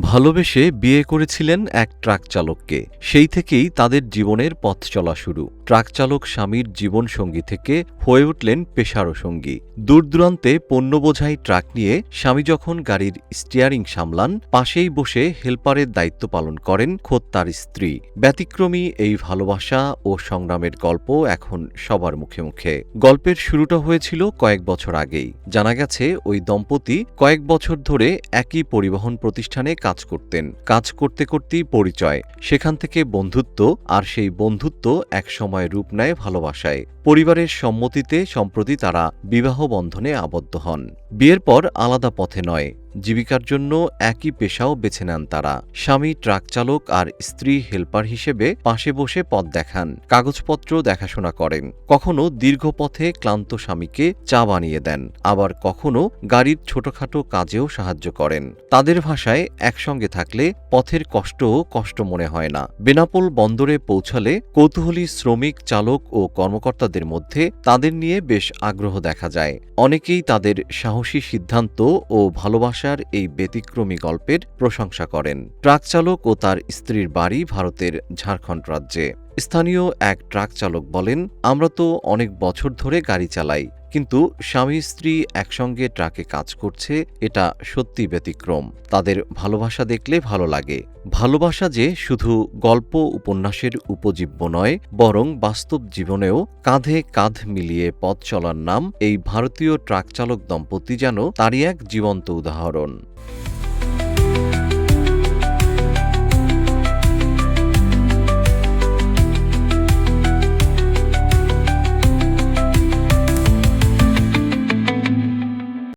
ভালোবেসে বিয়ে করেছিলেন এক ট্রাক চালককে। সেই থেকেই তাদের জীবনের পথ চলা শুরু। ট্রাক চালক স্বামীর জীবনসঙ্গী থেকে হয়ে উঠলেন পেশারও সঙ্গী। দূরদূরান্তে পণ্যবোঝাই ট্রাক নিয়ে স্বামী যখন গাড়ির স্টিয়ারিং সামলান, পাশেই বসে হেলপারের দায়িত্ব পালন করেন খোদ তার স্ত্রী। ব্যতিক্রমী এই ভালোবাসা ও সংগ্রামের গল্প এখন সবার মুখে মুখে। গল্পের শুরুটা হয়েছিল কয়েক বছর আগেই। জানা গেছে ওই দম্পতি কয়েক বছর ধরে একই পরিবহন প্রতিষ্ঠানে কাজ করতেন। কাজ করতে করতেই পরিচয়, সেখান থেকে বন্ধুত্ব, আর সেই বন্ধুত্ব একসময় রূপ নেয় ভালোবাসায়। পরিবারের সম্মতিতে সম্প্রতি তারা বিবাহ বন্ধনে আবদ্ধ হন। বিয়ের পর আলাদা পথে নয়, জীবিকার জন্য একই পেশাও বেছে নেন তারা। স্বামী ট্রাক চালক আর স্ত্রী হেলপার হিসেবে পাশে বসে পথ দেখান, কাগজপত্র দেখাশোনা করেন। কখনো দীর্ঘ পথে ক্লান্ত স্বামীকে চা বানিয়ে দেন, আবার কখনো গাড়ির ছোটখাটো কাজেও সাহায্য করেন। তাদের ভাষায়, একসঙ্গে থাকলে পথের কষ্টও কষ্ট মনে হয় না। বেনাপোল বন্দরে পৌঁছালে কৌতূহলী শ্রমিক, চালক ও কর্মকর্তাদের মধ্যে তাদের নিয়ে বেশ আগ্রহ দেখা যায়। অনেকেই তাদের সাহসী সিদ্ধান্ত ও ভালোবাসার এই ব্যতিক্রমী গল্পের প্রশংসা করেন। ট্রাক চালক ও তার স্ত্রীর বাড়ি ভারতের ঝাড়খণ্ড রাজ্যে। স্থানীয় এক ট্রাক চালক বলেন, আমরা তো অনেক বছর ধরে গাড়ি চালাই, কিন্তু স্বামী স্ত্রী একসঙ্গে ট্রাকে কাজ করছে, এটা সত্যি ব্যতিক্রম। তাদের ভালোবাসা দেখলে ভালো লাগে। ভালোবাসা যে শুধু গল্প উপন্যাসের উপজীব্য নয়, বরং বাস্তব জীবনেও কাঁধে কাঁধ মিলিয়ে পথ চলার নাম। এই ভারতীয় ট্রাক চালক দম্পতি যেন তারই এক জীবন্ত উদাহরণ।